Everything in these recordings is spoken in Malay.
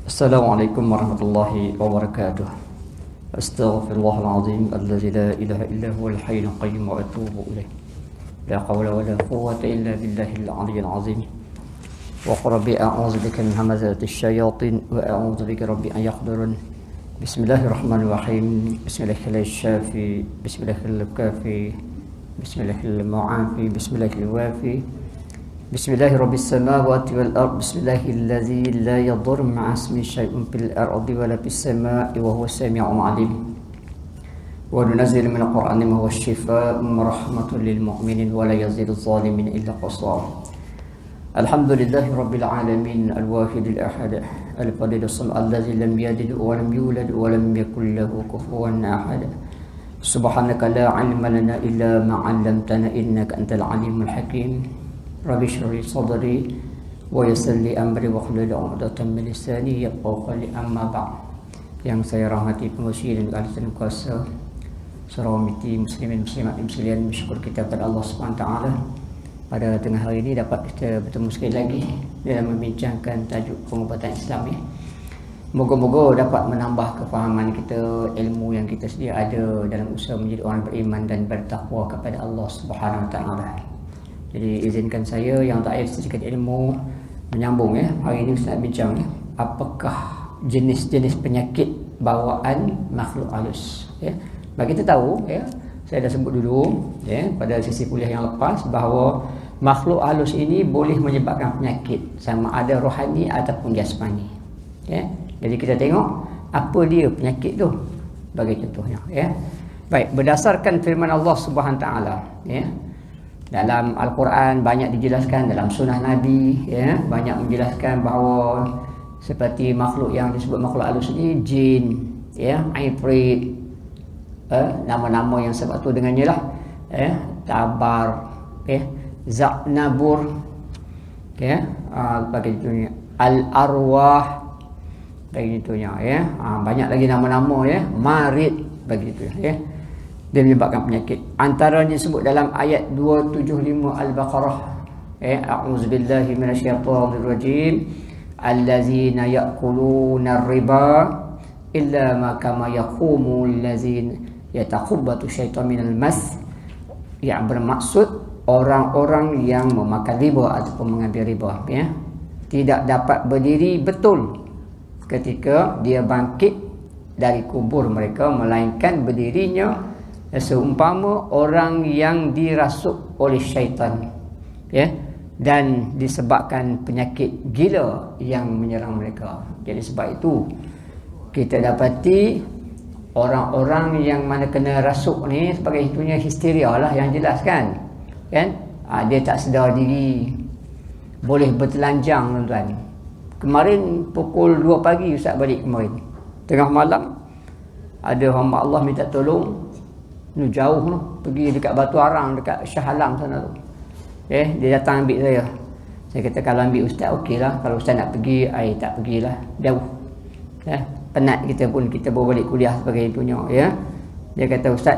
Assalamualaikum warahmatullahi wabarakatuh. Astaghfirullahaladzim alladzi la ilaha illa huwal hayyul qayyum wa atubu ilaih. La hawla wa la quwwata illa billahil aliyyil azim. Wa qul rabbi a'udzu bika min hamazati syayatin wa a'udzu bika rabbi an yahdurun. Bismillahirrahmanirrahim. Bismillahil syafi, bismillahil kafi, bismillahil mu'afi, bismillahil wafi. Bismillahirrahmanirrahim. Samawati wal ard. Bismillahilladzi la yadur ma'a ismi syai'un fil ardi wa la fis sama'i wa huwas sami'ul 'alim. Wa nunazzilu minal qur'ani ma huwa syifaa'un wa rahmatun lil mu'minin wa la yazidu adh-dhalimin illa qasara. Alhamdulillahi rabbil alamin al-wahidil ahad al-fadil as-samad alladzi lam yalid wa lam yulad wa lam yakul lahu kufuwan ahad. Subhanaka la 'ilma lana illa ma 'allamtana innaka antal 'alimul hakim. Rabbi shrah li sadri wa yassir li amri wa hlul 'uqdatam min lisani yafqahu qawli, amma ba'd. Yang saya rahmati pengurusi dan ahli kuasa seluruh muslimin muslimat sekalian, bersyukur kita kepada Allah Subhanahu wa taala pada tengah hari ini dapat kita bertemu sekali lagi dalam membincangkan tajuk pengobatan Islam ini. Moga-moga dapat menambah kefahaman kita, ilmu yang kita sedia ada dalam usaha menjadi orang beriman dan bertakwa kepada Allah Subhanahu wa taala. Jadi izinkan saya yang tak ada sedikit ilmu menyambung hari ini Ustaz bincang apakah jenis-jenis penyakit bawaan makhluk halus. Bagi kita tahu saya dah sebut dulu pada sesi kuliah yang lepas bahawa makhluk halus ini boleh menyebabkan penyakit sama ada rohani ataupun jasmani. Jadi kita tengok apa dia penyakit tu bagi contohnya. Baik, berdasarkan firman Allah Subhanahu wa taala dalam Al-Quran banyak dijelaskan, dalam sunnah Nabi banyak menjelaskan bahawa seperti makhluk yang disebut makhluk halus ini jin, ifrit, nama-nama yang sebab tu dengannya lah, tabar, zaknabur, begitunya, al-arwah, begitunya, banyak lagi nama-nama, marid, begitunya, dia menyebabkan penyakit. Antaranya disebut dalam ayat 275 Al-Baqarah, a'udzubillahi minasyaitonir rajim, allazina ya'kuluna ar-riba illa ma kama yaqumu allazina yatakhabbatu syaitan minal mas, yang bermaksud orang-orang yang memakan riba ataupun mengambil riba tidak dapat berdiri betul ketika dia bangkit dari kubur mereka, melainkan berdirinya seumpama orang yang dirasuk oleh syaitan, dan disebabkan penyakit gila yang menyerang mereka. Jadi sebab itu kita dapati orang-orang yang mana kena rasuk ni sebagai itunya histeria lah yang jelas kan, dia tak sedar diri, boleh bertelanjang tuan-tuan. Kemarin pukul 2 pagi Ustaz balik kemarin, tengah malam ada hamba Allah minta tolong, jauh tu, pergi dekat Batu Arang, dekat Shah Alam sana tu. Dia datang ambil saya. Saya kata kalau ambil Ustaz okeylah, kalau Ustaz nak pergi, tak pergilah, jauh. Penat kita pun, kita baru balik kuliah sebagai itunya. Dia kata Ustaz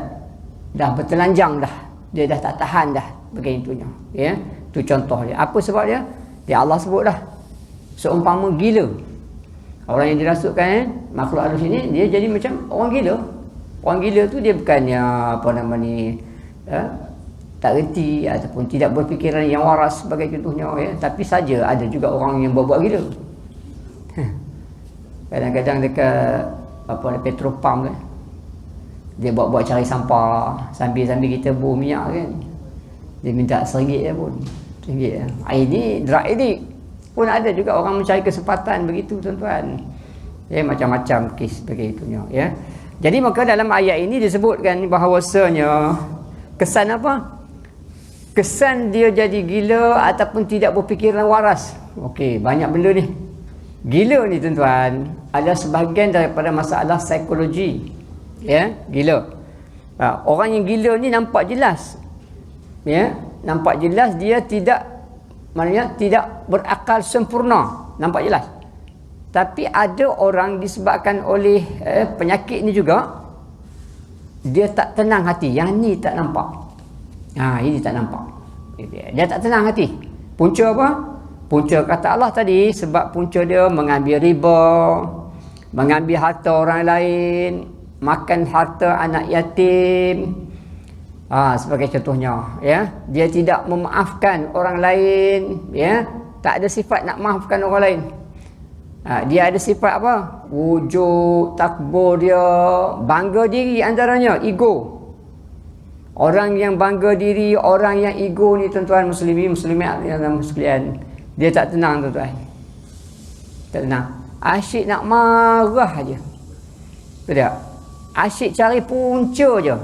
dah bertelanjang dah, dia dah tak tahan dah sebagai itunya. Tu contoh dia. Apa sebab dia? Dia Allah sebut dah, seumpama gila. Orang yang dirasukkan makhluk halus ini, dia jadi macam orang gila. Orang gila tu dia bukannya tak reti ataupun tidak berfikiran yang waras sebagai contohnya, tapi saja ada juga orang yang buat gila. Kadang-kadang dekat petrol pump dia buat cari sampah sambil kita bor minyak kan, dia minta RM1 pun, RM1. Ini drug addict pun ada juga orang mencari kesempatan begitu tuan-tuan. Macam-macam kes begitunya. Jadi maka dalam ayat ini disebutkan bahawasanya kesan apa? Kesan dia jadi gila ataupun tidak berfikiran waras. Okey, banyak benda ni. Gila ni tuan-tuan adalah sebahagian daripada masalah psikologi. Gila. Orang yang gila ni nampak jelas. Nampak jelas dia tidak berakal sempurna. Nampak jelas. Tapi ada orang disebabkan oleh penyakit ni juga, dia tak tenang hati. Yang ni tak nampak. Ini tak nampak. Dia tak tenang hati. Punca apa? Punca kata Allah tadi, sebab punca dia mengambil riba, mengambil harta orang lain, makan harta anak yatim, sebagai contohnya, ya. Dia tidak memaafkan orang lain, ya. Tak ada sifat nak maafkan orang lain. Dia ada sifat apa? Wujud, takbur dia, bangga diri antaranya, ego. Orang yang bangga diri, orang yang ego ni tuan-tuan muslimat yang sekalian, dia tak tenang tuan-tuan. Tak tenang. Asyik nak marah aja. Betul tak? Asyik cari punca je.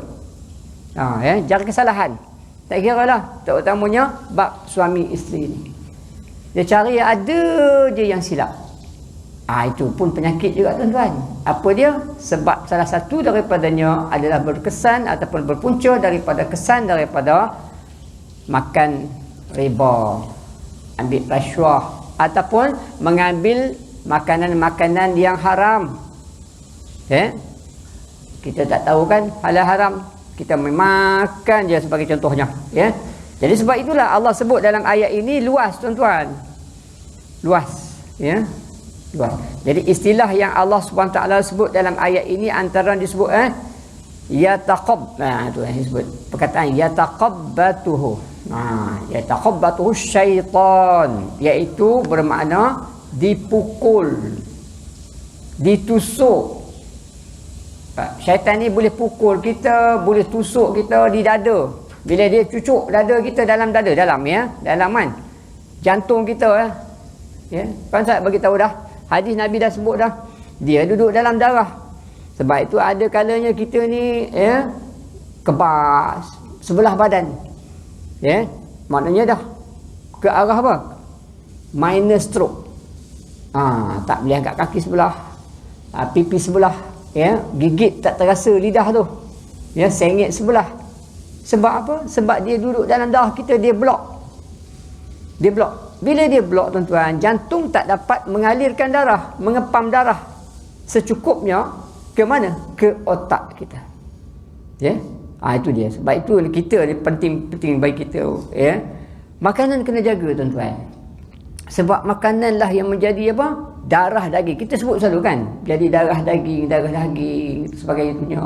Cari kesalahan. Tak kira lah. Terutamanya bab suami isteri ni. Dia cari ada je yang silap. Itu pun penyakit juga tuan-tuan. Apa dia? Sebab salah satu daripadanya adalah berkesan ataupun berpunca daripada kesan daripada makan riba, ambil rasuah, ataupun mengambil makanan-makanan yang haram. Kita tak tahu kan halal haram, kita makan je sebagai contohnya. Jadi sebab itulah Allah sebut dalam ayat ini luas tuan-tuan. Luas. Luas. Jadi istilah yang Allah SWT sebut dalam ayat ini antara disebut yataqab. Tu yang disebut perkataan yataqabbatuhu. Yataqabbatuhu syaitan, iaitu bermakna dipukul, ditusuk. Syaitan ni boleh pukul kita, boleh tusuk kita di dada. Bila dia cucuk dada kita dalam dada, dalam kan, jantung kita kan saya bagi tahu dah. Hadis Nabi dah sebut dah. Dia duduk dalam darah. Sebab itu ada kalanya kita ni kebas sebelah badan. Maknanya dah ke arah apa? Minor stroke. Tak boleh angkat kaki sebelah, pipi sebelah, gigit tak terasa lidah tu. Sengit sebelah. Sebab apa? Sebab dia duduk dalam darah kita, dia blok. Dia blok. Bila dia blok tuan-tuan, jantung tak dapat mengalirkan darah, mengepam darah secukupnya ke mana? Ke otak kita. Itu dia. Sebab itu kita penting bagi kita. Makanan kena jaga tuan-tuan. Sebab makananlah yang menjadi apa? Darah daging. Kita sebut selalu kan, jadi darah daging sebagainya.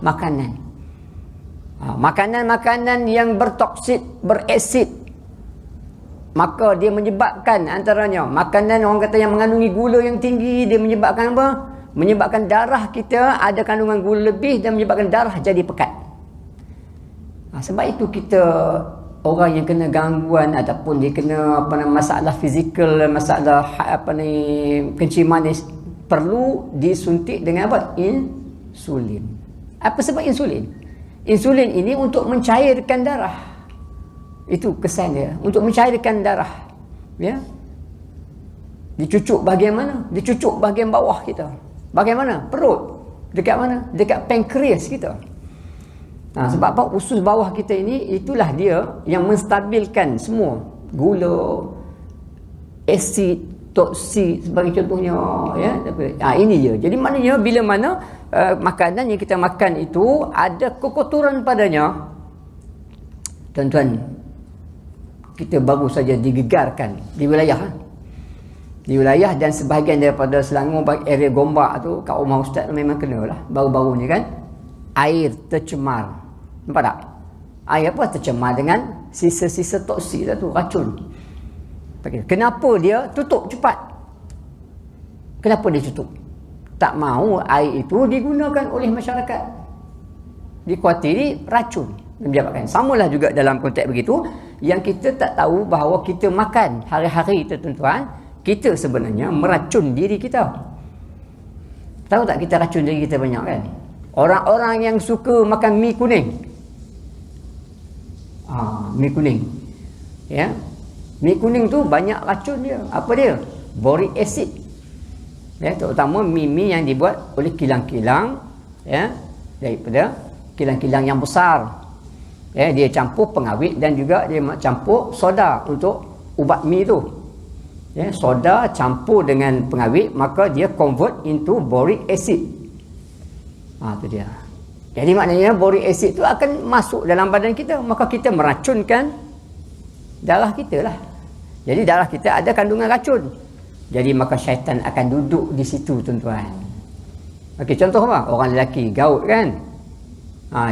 Makanan. Makanan-makanan yang bertoksid, beresid, maka dia menyebabkan antaranya makanan orang kata yang mengandungi gula yang tinggi, dia menyebabkan apa? Menyebabkan darah kita ada kandungan gula lebih dan menyebabkan darah jadi pekat. Sebab itu kita orang yang kena gangguan ataupun dia kena masalah fizikal, masalah kencing manis, perlu disuntik dengan apa? Insulin. Apa sebab insulin? Insulin ini untuk mencairkan darah. Itu kesan dia, untuk mencairkan darah. Dicucuk bahagian mana? Dicucuk bahagian bawah kita. Bagaimana? Perut. Dekat mana? Dekat pankreas kita. Sebab apa? Usus bawah kita ini, itulah dia yang menstabilkan semua gula, asid, toksik sebagai contohnya. Ini dia. Jadi maknanya bila mana makanan yang kita makan itu ada kekotoran padanya, tuan-tuan, kita baru saja digegarkan di wilayah dan sebahagian daripada Selangor, area Gombak tu, kat rumah ustaz memang kena lah baru-baru ni kan, air tercemar. Nampak tak? Air apa tercemar dengan sisa-sisa toksik tu, racun. Kenapa dia tutup cepat? Kenapa dia tutup? Tak mahu air itu digunakan oleh masyarakat. Dikuatiri racun. Samalah juga dalam konteks begitu, yang kita tak tahu bahawa kita makan hari-hari itu tuan-tuan, kita sebenarnya meracun diri kita. Tahu tak kita racun diri kita banyak kan? Orang-orang yang suka makan mi kuning. Mi kuning. Mi kuning tu banyak racun dia. Apa dia? Boric acid. Terutama mi-mi yang dibuat oleh kilang-kilang, daripada kilang-kilang yang besar. Dia campur pengawet dan juga dia campur soda untuk ubat mi tu. Soda campur dengan pengawet, maka dia convert into boric acid. Tu dia. Jadi maknanya boric acid tu akan masuk dalam badan kita, maka kita meracunkan darah kita lah. Jadi darah kita ada kandungan racun. Jadi maka syaitan akan duduk di situ, tuan-tuan. Okey, contoh apa? Orang lelaki gaut kan.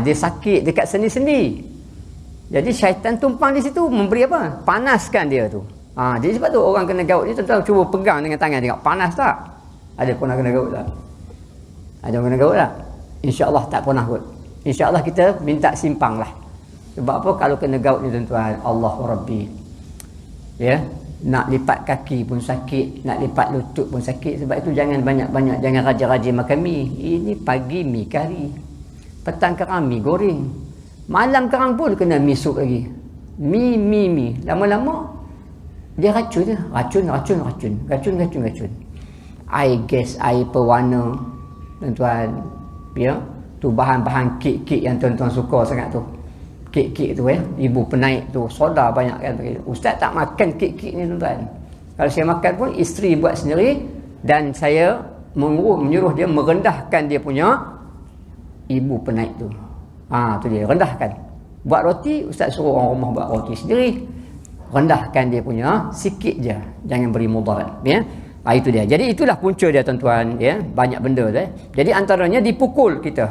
Dia sakit dekat sendi-sendi. Jadi syaitan tumpang di situ memberi apa? Panaskan dia tu. Jadi sebab tu orang kena gaut ni, tuan-tuan cuba pegang dengan tangan tengok panas tak? Ada pernah kena gaut tak? Ada orang kena gaut tak? InsyaAllah tak pernah kot. InsyaAllah kita minta simpang lah. Sebab apa? Kalau kena gaut ni, tuan-tuan, Allahu Rabbi, ya, nak lipat kaki pun sakit, nak lipat lutut pun sakit. Sebab itu jangan banyak-banyak, jangan raja-raja makan mi. Ini pagi mi kari, petang kerang mi goreng, malam kerang pun kena mi sup lagi. Mi. Lama-lama dia racun. Air gas, air perwarna, tuan-tuan, ya, tu bahan-bahan kek-kek yang tuan-tuan suka sangat tu. Kek-kek tu, ibu penaik tu, soda banyak kan. Ustaz tak makan kek-kek ni, tuan-tuan. Kalau saya makan pun isteri buat sendiri, dan saya menyuruh dia merendahkan dia punya ibu penaik tu. Tu dia, rendahkan. Buat roti, ustaz suruh orang rumah buat roti sendiri. Rendahkan dia punya sikit je, jangan beri mudarat, ya. Itu dia. Jadi itulah punca dia, tuan-tuan, ya. Banyak benda tu. Jadi antaranya dipukul kita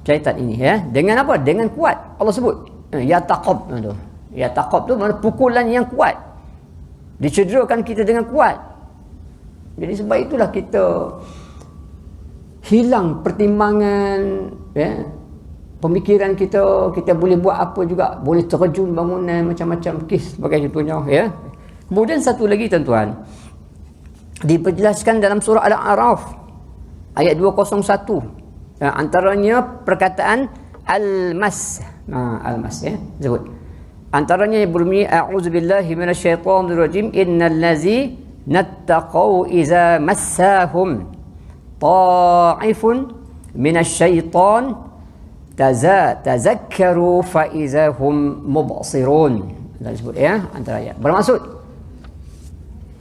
syaitan ini, ya. Dengan apa? Dengan kuat. Allah sebut ya taqab tu. Ya taqab tu makna pukulan yang kuat. Dicederakan kita dengan kuat. Jadi sebab itulah kita hilang pertimbangan, ya. Pemikiran kita boleh buat apa juga, boleh terjun bangunan macam-macam kes sebagai contohnya, ya. Kemudian satu lagi, tuan-tuan, diperjelaskan dalam surah Al-A'raf ayat 201. Antaranya perkataan al-mas. Al-mas, ya, sebut. Antaranya berbunyi a'udzubillahi minasyaitonirrajim innallazi nattaqau iza massahum ta'ifun minasyaiton tazakkaru fa iza hum mubsirun. Disebut, ya, antara ayat. Bermaksud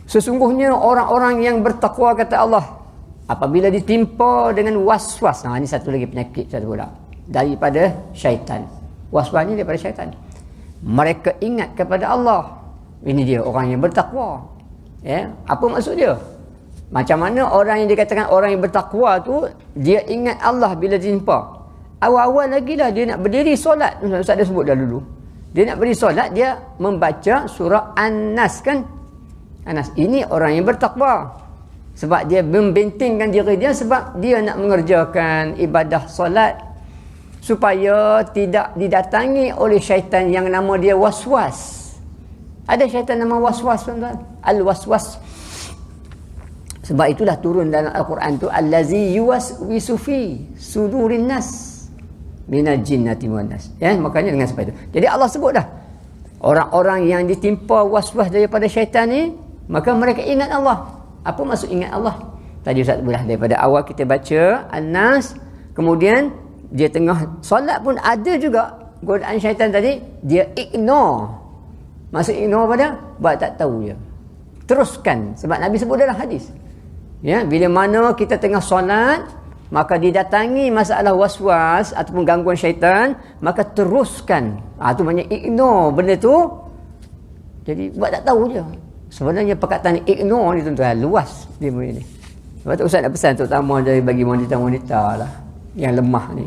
sesungguhnya orang-orang yang bertakwa, kata Allah, apabila ditimpa dengan was-was. Ini satu lagi penyakit satu pula daripada syaitan. Was-was ni daripada syaitan. Mereka ingat kepada Allah. Ini dia orang yang bertakwa. Ya, apa maksud dia? Macam mana orang yang dikatakan orang yang bertakwa tu, dia ingat Allah bila ditimpa. Awal-awal lagi lah dia nak berdiri solat. Ustaz dah sebut dah dulu. Dia nak berdiri solat, dia membaca surah An-Nas, kan? An-Nas. Ini orang yang bertakwa. Sebab dia membentingkan diri dia, sebab dia nak mengerjakan ibadah solat supaya tidak didatangi oleh syaitan yang nama dia waswas. Ada syaitan nama waswas, tuan-tuan. Al-waswas. Sebab itulah turun dalam Al-Quran tu allazi yuwaswisu fi sudurin nas minal jinnati wan nas. Ya, makanya dengan sebab itu. Jadi Allah sebut dah, orang-orang yang ditimpa waswas daripada syaitan ni, maka mereka ingat Allah. Apa maksud ingat Allah? Tadi Ustaz belah daripada awal kita baca An-Nas, kemudian dia tengah solat pun ada juga godaan syaitan tadi, dia ignore. Maksud ignore pada buat tak tahu dia. Teruskan, sebab Nabi sebut dalam hadis. Ya, bila mana kita tengah solat, maka didatangi masalah waswas ataupun gangguan syaitan, maka teruskan. Itu maknanya ignore benda tu. Jadi buat tak tahu je. Sebenarnya perkataan ignore ni, tuan-tuan, luas dia ni. Sebab tu Ustaz nak pesan terutama dari bagi wanita-wanita lah yang lemah ni.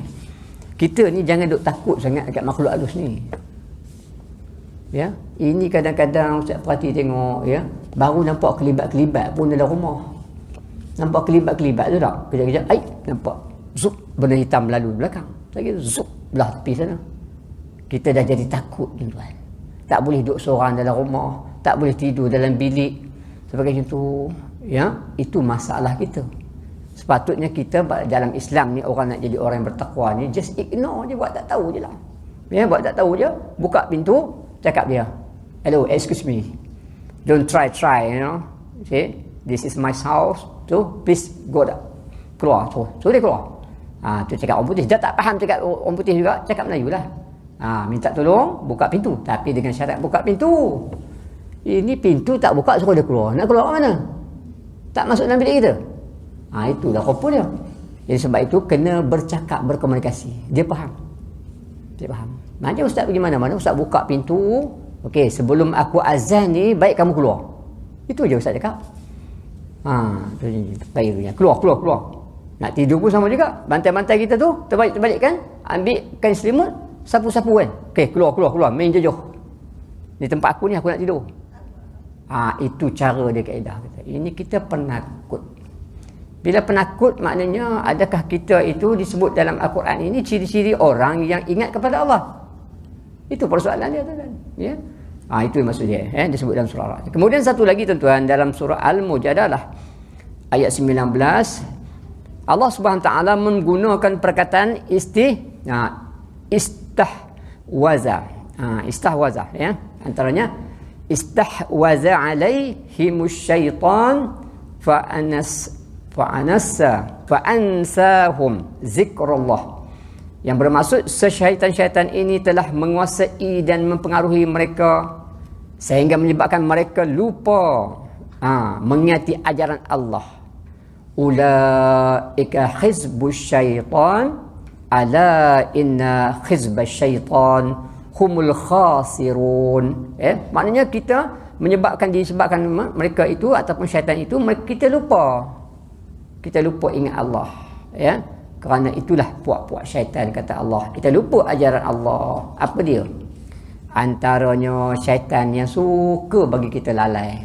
Kita ni jangan duk takut sangat dekat makhluk halus ni. Ya, ini kadang-kadang Ustaz perhati tengok, ya, baru nampak kelibat-kelibat pun dalam rumah. Nampak kelibat-kelibat tu tak? Kejap-kejap, nampak zup, benda hitam lalu belakang. Lagi zup, belah tepi sana. Kita dah jadi takut, tuan-tuan. Tak boleh duduk seorang dalam rumah, tak boleh tidur dalam bilik. Sebagai itu, ya, itu masalah kita. Sepatutnya kita dalam Islam ni, orang nak jadi orang yang bertakwa ni, just ignore je, buat tak tahu je lah. Ya, buat tak tahu je, buka pintu, cakap dia, hello, excuse me, don't try, you know. See, this is my house, so please go down. Keluar, so dia keluar. Tu cakap orang putih, dia tak faham cakap orang putih juga, cakap Melayu lah. Minta tolong, buka pintu, tapi dengan syarat buka pintu. Ini pintu tak buka, suruh dia keluar. Nak keluar mana? Tak masuk dalam bilik kita. Itulah rupa dia. Jadi sebab itu kena bercakap, berkomunikasi. Dia faham. Macam ustaz pergi mana-mana, ustaz buka pintu, Okey, sebelum aku azan ni, baik kamu keluar. Itu je Ustaz cakap. Baik keluar. Nak tidur pun sama juga. Bantai-bantai kita tu, terbalik kan. Ambil kain selimut, sapu-sapu kan. Okey, keluar. Main je jauh. Di tempat aku ni, aku nak tidur. Itu cara dia kaedah kita. Ini kita penakut. Bila penakut maknanya adakah kita itu disebut dalam Al-Quran ini ciri-ciri orang yang ingat kepada Allah? Itu persoalan dia tuan. Ya. Itu maksud dia. Disebut dalam surah Al. Kemudian satu lagi tuan-tuan dalam surah Al-Mujadalah ayat 19 Allah Subhanahu taala menggunakan perkataan istahwaza ya. Antaranya istahwaza alaihimus syaitan fa'ansahum zikrullah. Yang bermaksud syaitan-syaitan ini telah menguasai dan mempengaruhi mereka sehingga menyebabkan mereka lupa mengingati ajaran Allah. Ulaika hizbus syaitan ala inna hizbas syaitan humul khasirun. Maknanya kita disebabkan mereka itu ataupun syaitan itu kita lupa ingat Allah, ya. Kerana itulah puak-puak syaitan kata Allah. Kita lupa ajaran Allah. Apa dia? Antaranya syaitan yang suka bagi kita lalai.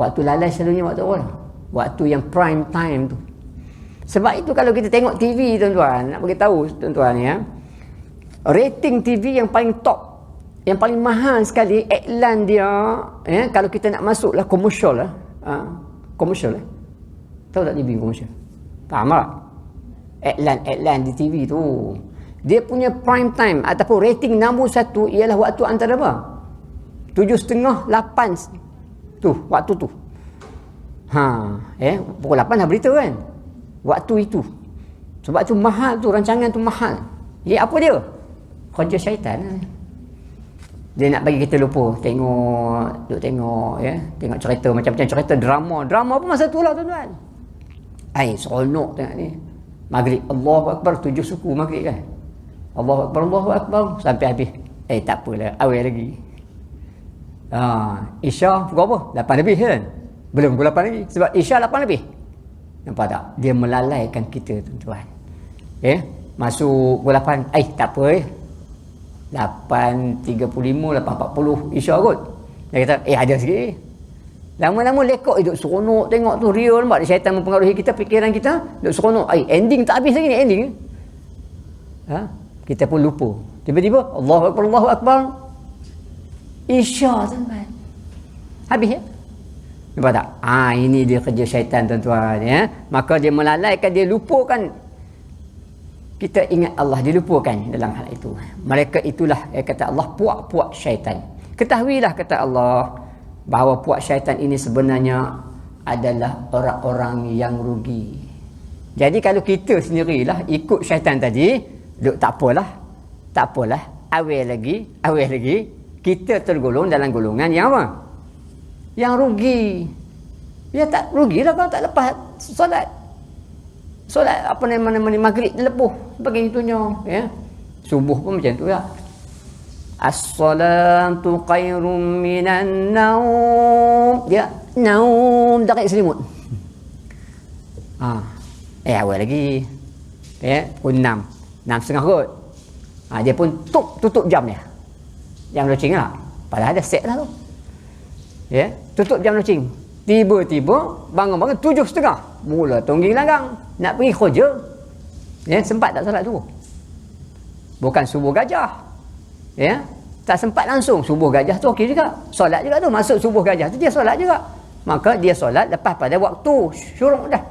Waktu lalai selalunya waktu apa? Waktu yang prime time tu. Sebab itu kalau kita tengok TV tuan-tuan, nak bagi tahu tuan-tuan ya. Rating TV yang paling top, yang paling mahal sekali iklan dia, ya, kalau kita nak masuklah komersial lah. Komersial lah. Tahu tak TV komersial? Faham tak? Iklan di TV tu. Dia punya prime time ataupun rating nombor 1 ialah waktu antara apa? 7.30, 8 tu, waktu tu. Pukul 8 dah berita kan? Waktu itu. Sebab tu mahal tu, rancangan tu mahal. Apa dia? Kerja syaitan. Dia nak bagi kita lupa tengok ya, tengok cerita macam-macam cerita drama pun masa tu lah tuan-tuan. Seronok tengok ni. Maghrib Allahu Akbar 7 suku maghrib kan. Allahu Akbar sampai habis. Tak apalah, awal lagi. Isya pukul apa? 8 lebih kan? Belum pukul 8 lagi. Sebab Isya 8 lebih. Nampak tak? Dia melalaikan kita tuan-tuan. Masuk pukul 8. Tak apa 8.35, 8.40 Isya kot. Dia kata, ada sikit. Lama-lama lekok hidup seronok tengok tu, real nampak syaitan mempengaruhi kita, fikiran kita hidup seronok. Ending tak habis lagi ni ending. Kita pun lupa. Tiba-tiba Allahu Akbar Isya tuan-tuan. Habis ya. Nampak tak? Ini dia kerja syaitan tuan-tuan ya. Maka dia melalaikan, dia lupakan kita ingat Allah, dilupakan dalam hal itu. Mereka itulah kata Allah puak-puak syaitan. Ketahuilah kata Allah bahawa puak syaitan ini sebenarnya adalah orang-orang yang rugi. Jadi kalau kita sendirilah ikut syaitan tadi, tak apalah. Awal lagi, kita tergolong dalam golongan yang apa? Yang rugi. Ya tak rugilah kalau tak lepas solat apa nama maghrib lepuh begitunya ya. Subuh pun macam tu ya. As-salatu khairum minan naum. Ya, naum dekat selimut. Awal lagi. Pukul 6.30 kot. Dia pun tutup jam dia. Jam loceng lah. Padahal ada set lah tu. Ya, tutup jam loceng. Tiba-tiba bangun-bangun 7.30. Mula tungging langgang. Nak pergi kerja. Ya, sempat tak solat subuh? Bukan subuh gajah. Ya, tak sempat langsung. Subuh gajah tu okey juga. Solat juga tu. Masuk subuh gajah tu dia solat juga. Maka dia solat lepas pada waktu syuruk dah.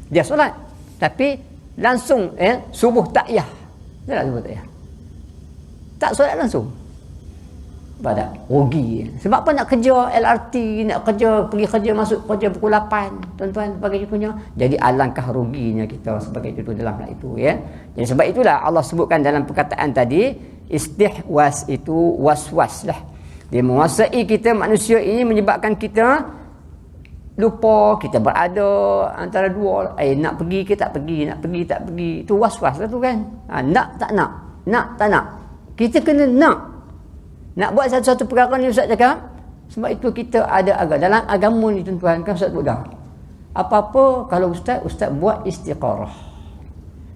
Dia solat. Tapi langsung subuh takyah. Solat subuh takyah. Tak solat langsung. Pada rugi. Sebab apa nak kerja LRT, nak pergi kerja, masuk kerja pukul 8, tuan-tuan, sebagai contohnya. Jadi alangkah ruginya kita sebagai contoh dalam hal itu ya. Jadi sebab itulah Allah sebutkan dalam perkataan tadi, istihwas itu was-was lah. Dia menguasai kita manusia ini, menyebabkan kita lupa, kita berada antara dua, nak pergi ke tak pergi, nak pergi tak pergi. Itu was-was lah tu kan. Nak tak nak, nak tak nak. Kita kena nak. Nak buat satu-satu perkara ni Ustaz cakap, sebab itu kita ada dalam agama ni tuan-tuan, kan Ustaz buat dah. Apa-apa kalau Ustaz buat istiqarah.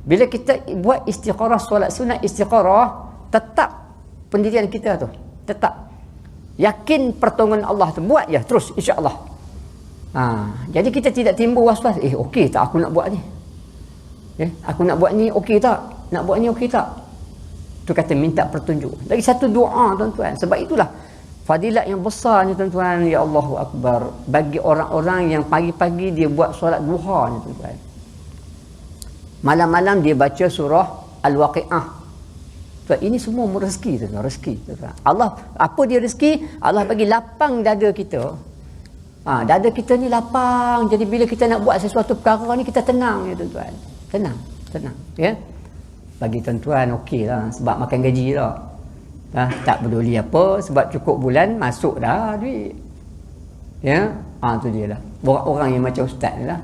Bila kita buat istiqarah, solat sunat istiqarah, tetap pendirian kita tu, tetap yakin pertolongan Allah tu, buat je terus insya-Allah. Jadi kita tidak timbul was-was, okey tak aku nak buat ni? Aku nak buat ni okey tak? Nak buat ni okey tak? Tu kata minta petunjuk. Lagi satu doa tuan-tuan. Sebab itulah fadilat yang besar ni tuan-tuan, ya Allahu Akbar, bagi orang-orang yang pagi-pagi dia buat solat duha ni tuan-tuan. Malam-malam dia baca surah Al-Waqi'ah. Tuan, ini semua rezeki tuan-tuan, rezeki tuan-tuan. Allah, apa dia rezeki? Allah bagi lapang dada kita. Dada kita ni lapang. Jadi bila kita nak buat sesuatu perkara ni, kita tenang ya tuan-tuan. Tenang ya. Bagi tuan-tuan okey lah, sebab makan gaji dah. Tak peduli apa, sebab cukup bulan masuk dah duit. Ya, tu dia lah. Orang yang macam ustaz ni lah,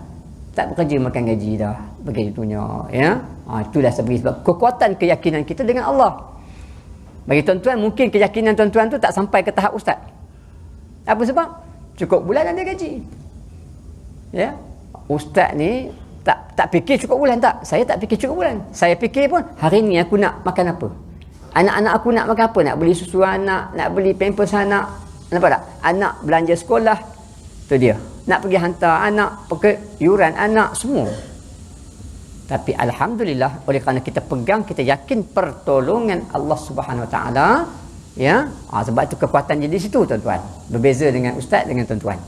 tak bekerja makan gaji dah, begitunya ya. Itulah sebab kekuatan keyakinan kita dengan Allah. Bagi tuan-tuan mungkin keyakinan tuan-tuan tu tak sampai ke tahap ustaz. Apa sebab? Cukup bulan ada gaji. Ya. Ustaz ni tak fikir cukup bulan tak. Saya tak fikir cukup bulan. Saya fikir pun hari ni aku nak makan apa? Anak-anak aku nak makan apa? Nak beli susu anak, nak beli pampers anak. Nampak tak? Anak belanja sekolah. Tu dia. Nak pergi hantar anak, yuran anak, semua. Tapi alhamdulillah, oleh kerana kita pegang, kita yakin pertolongan Allah Subhanahu Wa Taala, ya. Sebab itu kekuatan jadi situ tuan-tuan. Berbeza dengan ustaz dengan tuan-tuan.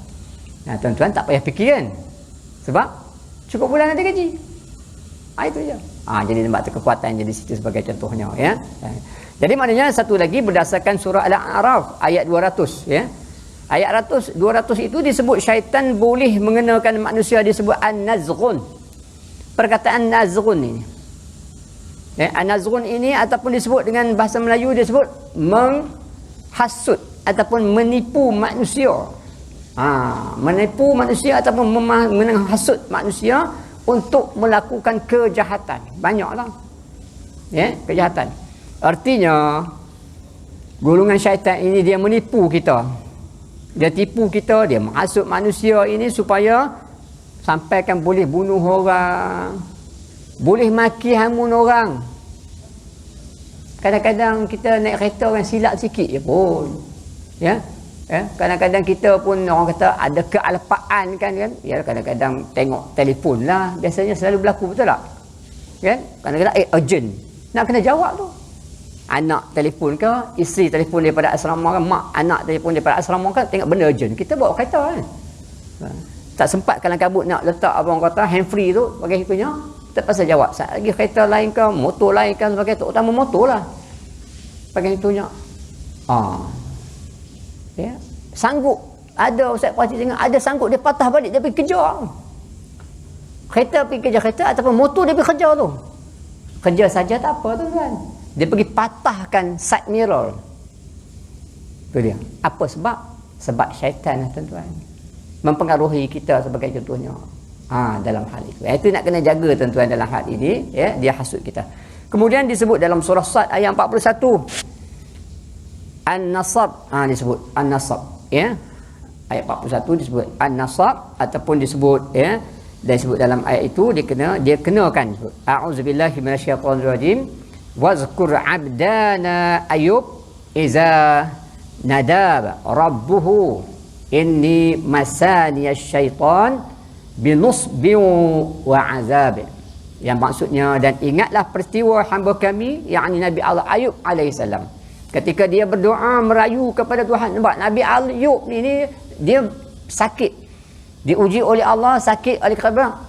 Tuan-tuan tak payah fikir kan. Sebab cukup bulan ada gaji. Itu je. Jadi nampak tu kekuatan jadi situ sebagai contohnya ya. Jadi maknanya satu lagi berdasarkan surah Al-A'raf ayat 200 ya. Ayat 200 itu disebut syaitan boleh mengenakan manusia, disebut an-nazghun. Perkataan nazghun ini. An-nazghun ini ataupun disebut dengan bahasa Melayu disebut menghasut ataupun menipu manusia. Menipu manusia ataupun menghasut manusia untuk melakukan kejahatan. Banyaklah. Kejahatan. Artinya golongan syaitan ini dia menipu kita. Dia tipu kita, dia menghasut manusia ini supaya sampaikan boleh bunuh orang, boleh maki hamun orang. Kadang-kadang kita naik kereta orang silap sikit je pun. Kadang-kadang kita pun orang kata ada kealpaan kan. Ya, kadang-kadang tengok telefon lah. Biasanya selalu berlaku, betul tak? Kan? Kadang-kadang urgent. Nak kena jawab tu. Anak telefon ke, isteri telefon daripada asrama kan, mak anak telefon daripada asrama kan, tengok benda urgent. Kita bawa kereta kan. Tak sempat kalang kabut nak letak apa orang kata hand free tu bagi itunya. Terpaksa jawab. Saat lagi kereta lain ke, motor lain kan sebagainya, terutama motor lah. Bagi itunya. Ya, sanggup. Ada ustaz perhati tengok, ada sanggup dia patah balik, dia pergi kejar. Kereta pergi kejar kereta ataupun motor dia pergi kejar tu. Kerja saja tak apa tu kan. Dia pergi patahkan side mirror. Tu dia. Apa sebab? Sebab syaitan lah tuan-tuan. Mempengaruhi kita sebagai contohnya. Dalam hal itu. Itu nak kena jaga tuan-tuan dalam hal ini, ya, dia hasut kita. Kemudian disebut dalam surah Sad ayat 41. An-Nasab, disebut An-Nasab, ya. Ayat 41 disebut An-Nasab ataupun disebut, ya, dan disebut dalam ayat itu dia kenakan a'udzubillahi minasyaitonirrajim wazkur 'abdana Ayub iza nadaba rabbuhu inni masaniyasy syaitan binusbin wa azab. Yang maksudnya, dan ingatlah peristiwa hamba kami, yakni Nabi Allah Ayub alaihissalam, ketika dia berdoa merayu kepada Tuhan. Nampak Nabi Ayub ni dia sakit, diuji oleh Allah, sakit oleh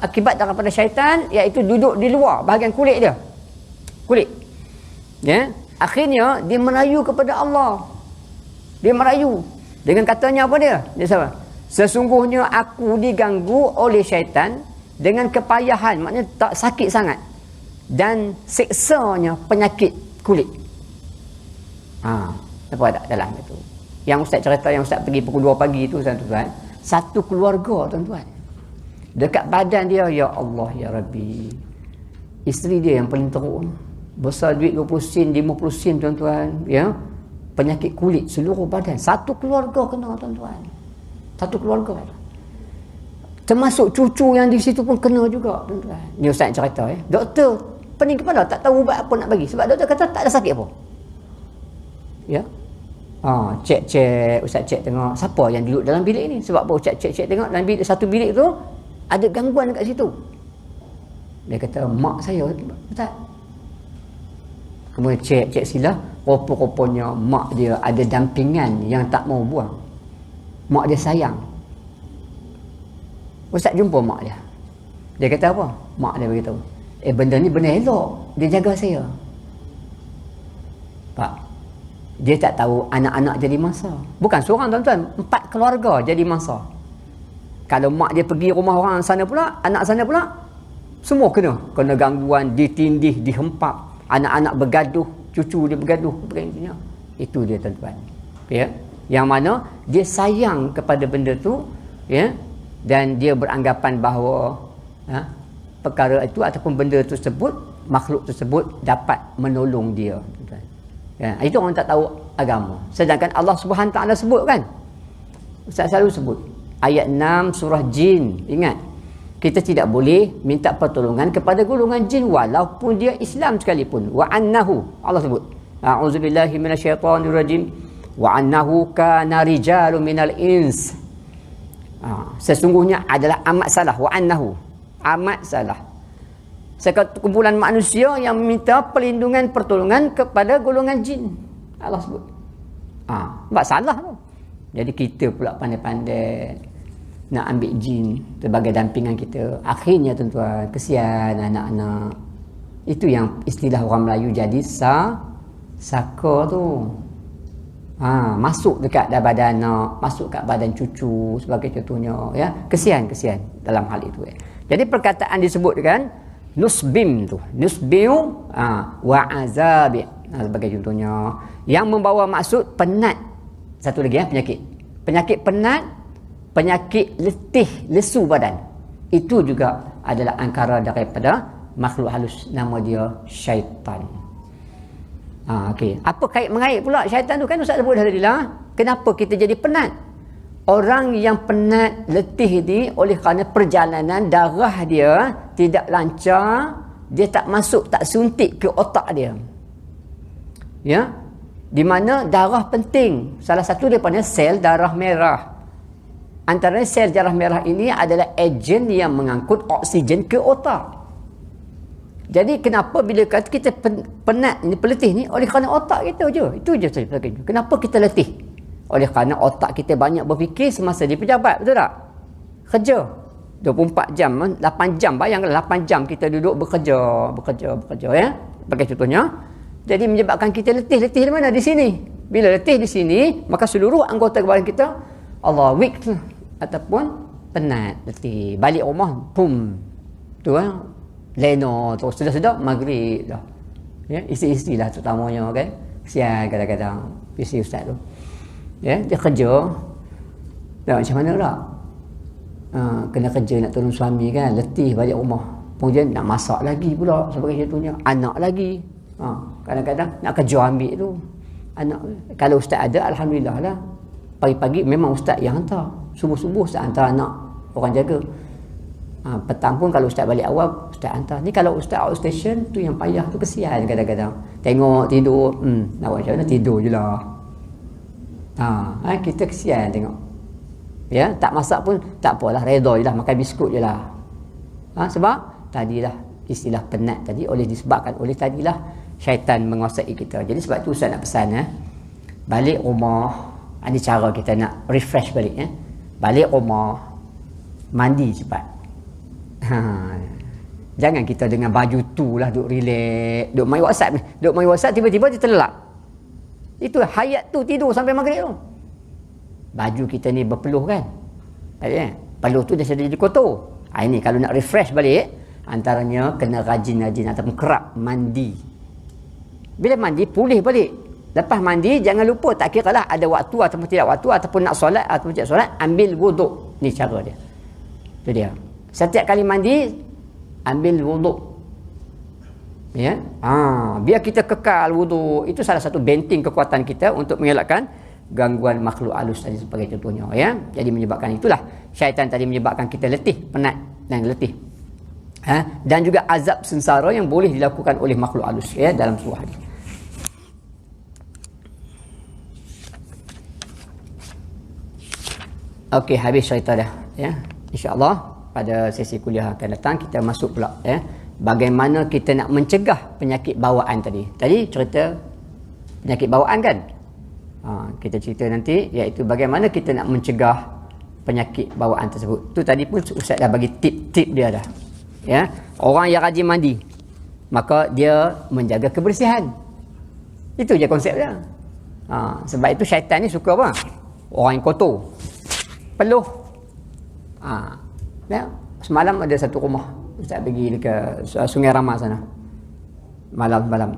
akibat daripada syaitan, iaitu duduk di luar bahagian kulit dia, ya. Akhirnya dia merayu kepada Allah. Dia merayu dengan katanya apa dia? Dia sabar. Sesungguhnya aku diganggu oleh syaitan dengan kepayahan, maknanya tak sakit sangat, dan siksanya penyakit kulit. Apa ada dalam itu? Yang ustaz cerita, yang ustaz pergi pukul 2 pagi tu tuan-tuan, satu keluarga tuan-tuan, dekat badan dia, ya Allah ya Rabbi, isteri dia yang paling teruk, besar duit 20 sen 50 sen tuan-tuan, ya, penyakit kulit seluruh badan. Satu keluarga kena, tuan-tuan. Satu keluarga. Termasuk cucu yang di situ pun kena juga, tuan-tuan. Ni ustaz cerita doktor pening kepala, tak tahu ubat apa nak bagi sebab doktor kata tak ada sakit apa. Ya. Cek ustaz cek tengok siapa yang duduk dalam bilik ni. Sebab apa ustaz cek tengok dalam bilik, satu bilik tu ada gangguan dekat situ. Dia kata mak saya, ustaz. Kemudian cek sila, rupa-rupanya mak dia ada dampingan yang tak mau buang. Mak dia sayang. Ustaz jumpa mak dia. Dia kata apa? Mak dia beritahu, benda ni benda elok, dia jaga saya. Pak, dia tak tahu anak-anak jadi mangsa. Bukan seorang, tuan-tuan, 4 keluarga jadi mangsa. Kalau mak dia pergi rumah orang sana pula, anak sana pula, semua kena gangguan, ditindih, dihempap. Anak-anak bergaduh, cucu dia bergaduh, begini. Itu dia, tuan-tuan. Ya, yang mana dia sayang kepada benda tu, ya, dan dia beranggapan bahawa perkara itu ataupun benda tersebut, makhluk tersebut dapat menolong dia, tuan-tuan. Ya, itu orang tak tahu agama. Sedangkan Allah Subhanahu Taala sebut kan. Ustaz selalu sebut ayat 6 surah Jin. Ingat, kita tidak boleh minta pertolongan kepada golongan jin walaupun dia Islam sekalipun. Wa annahu, Allah sebut, a'udzubillahi minasyaitonirrajim, wa annahu kana rijalun minal ins. Sesungguhnya adalah amat salah, wa annahu, amat salah, sekumpulan manusia yang meminta perlindungan pertolongan kepada golongan jin. Allah sebut. Sebab salah tu. Jadi kita pula pandai-pandai nak ambil jin sebagai dampingan kita. Akhirnya, tuan-tuan, kesian anak-anak. Itu yang istilah orang Melayu jadi saka tu. Masuk dekat badan anak, masuk kat badan cucu sebagai contohnya, ya. Kesian dalam hal itu. Jadi perkataan disebut kan nusbim tu. Nusbiu wa azabi. Sebagai contohnya yang membawa maksud penat. Satu lagi penyakit. Penyakit penat, penyakit letih, lesu badan. Itu juga adalah angkara daripada makhluk halus, nama dia syaitan. Okey. Apa mengait pula syaitan tu kan Ustaz sebut tadi lah. Kenapa kita jadi penat? Orang yang penat, letih ni oleh kerana perjalanan darah dia tidak lancar, dia tak masuk, tak suntik ke otak dia. Ya. Di mana darah penting. Salah satu daripada sel darah merah. Antara sel darah merah ini adalah ejen yang mengangkut oksigen ke otak. Jadi kenapa bila kita penat ni, peletih ni, oleh kerana otak kita je. Itu je saja. Kenapa kita letih? Oleh kerana otak kita banyak berfikir semasa di pejabat, betul tak? Kerja 24 jam, 8 jam, bayangkanlah 8 jam kita duduk bekerja ya. Sebagai contohnya. Jadi menyebabkan kita letih di mana? Di sini. Bila letih di sini, maka seluruh anggota badan kita Allah weak ataupun penat, letih. Balik rumah, pum. Tu leno tu sudah maghrib dah. Ya, isi-isi lah terutamanya kan. Kesian kadang-kadang isi ustaz tu. Ya, dia kerja. Dah macam mana pula? Kena kerja nak tolong suami kan, letih balik rumah. Kemudian nak masak lagi pula sebagai contohnya. Anak lagi. Kadang-kadang nak kerja ambil tu. Anak, kalau ustaz ada, alhamdulillah lah. Pagi-pagi memang ustaz yang hantar. Subuh-subuh ustaz hantar anak orang jaga. Petang pun kalau ustaz balik awal, ustaz hantar. Ni kalau ustaz outstation tu yang payah tu, kesian kadang-kadang. Tengok tidur, nak buat macam mana, tidur je lah. Kita kesian tengok. Ya, tak masak pun tak apalah, redha je lah, makan biskut je lah. Sebab tadilah istilah penat tadi disebabkan oleh tadilah syaitan menguasai kita. Jadi sebab tu Ustaz nak pesan balik rumah, ada cara kita nak refresh balik balik rumah, mandi cepat. Jangan kita dengan baju tu lah duk relax, duk main WhatsApp tiba-tiba dia terlelap. Itu hayat tu tidur sampai maghrib tu. Baju kita ni berpeluh kan. Peluh tu dah jadi kotor. Ini kalau nak refresh balik, antaranya kena rajin-rajin ataupun kerap mandi. Bila mandi, pulih balik. Lepas mandi, jangan lupa, tak kira lah ada waktu ataupun tidak waktu, ataupun nak solat ataupun tidak solat, ambil wuduk. Ni cara dia. Itu dia. Setiap kali mandi, ambil wuduk. Ya. Biar kita kekal wudu. Itu salah satu benteng kekuatan kita untuk mengelakkan gangguan makhluk halus tadi sebagai contohnya, ya. Jadi menyebabkan itulah syaitan tadi menyebabkan kita letih, penat dan letih. Dan juga azab sengsara yang boleh dilakukan oleh makhluk halus, ya, dalam sebuah hadis. Okey, habis cerita dah, ya. Insya-Allah pada sesi kuliah akan datang kita masuk pula, ya. Bagaimana kita nak mencegah penyakit bawaan tadi. Tadi cerita penyakit bawaan kan? Kita cerita nanti iaitu bagaimana kita nak mencegah penyakit bawaan tersebut. Tu tadi pun Ustaz dah bagi tip-tip dia dah. Ya, orang yang rajin mandi maka dia menjaga kebersihan. Itu je konsep dia. Sebab itu syaitan ni suka apa? Orang yang kotor. Peluh. Ya, semalam ada satu rumah Ustaz pergi dekat Sungai Ramah sana. Malam-malam.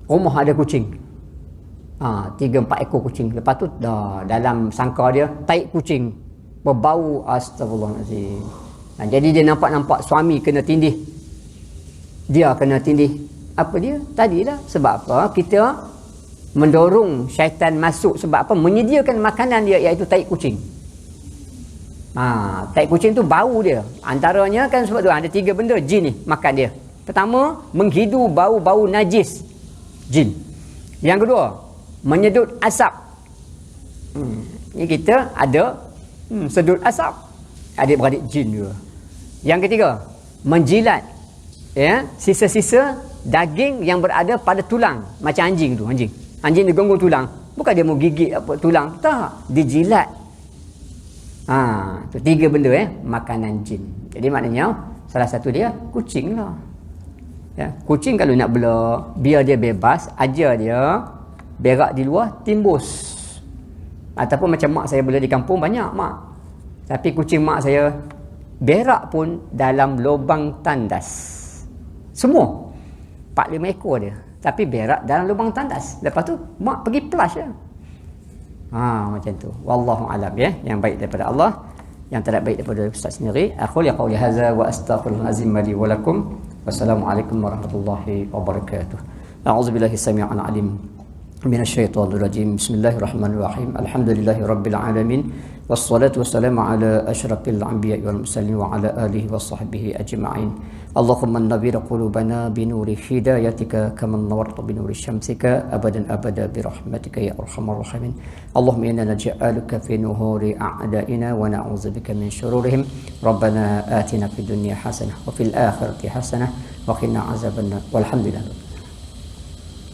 Rumah ada kucing. 3-4 ekor kucing. Lepas tu dalam sangka dia taik kucing berbau, astagfirullahalazim. Jadi dia nampak suami kena tindih. Dia kena tindih. Apa dia? Tadilah sebab apa? Kita mendorong syaitan masuk sebab apa? Menyediakan makanan dia iaitu taik kucing. Taik kucing tu bau dia. Antaranya kan sebab tu ada 3 benda jin ni makan dia. Pertama, menghidu bau-bau najis jin. Yang kedua, menyedut asap. Ni kita ada sedut asap. Adik-beradik jin juga. Yang ketiga, menjilat, ya, sisa-sisa daging yang berada pada tulang. Macam anjing tu, anjing dia gonggong tulang. Bukan dia mau gigit apa tulang, tak, dijilat. Tu 3 benda, makanan jin. Jadi maknanya salah satu dia kucing lah. Ya, kucing kalau nak bela, biar dia bebas, ajar dia berak di luar, timbus. Ataupun macam mak saya bela di kampung banyak mak. Tapi kucing mak saya berak pun dalam lubang tandas. Semua 4-5 ekor dia. Tapi berak dalam lubang tandas. Lepas tu mak pergi flush je. Macam tu. Wallahu alam, ya. Yang baik daripada Allah, yang tidak baik daripada Ustaz sendiri. Aqul ya qauli hadza wa astaghfirullahalazim li wa lakum. Wassalamualaikum warahmatullahi wabarakatuh. A'udzubillahi samii'il 'alim minasyaitonir rajim. Bismillahirrahmanirrahim. Alhamdulillahi rabbil alamin. Wassalatu wassalamu ala asyrafil anbiya'i wal mursalin wa ala alihi washabbihi ajma'in. Allahumma nawwir qulubana bi nuri hidayatika kama nawwarta bi nuri syamsika abadan abada bi rahmatika ya arhamar rahimin. Allahumma inna naj'aluka fi nuhuri a'da'ina wa na'udzubika min shururihim. Rabbana atina fid dunya hasanah wa fil akhirati hasanah wa qina azabannar. Walhamdulillah.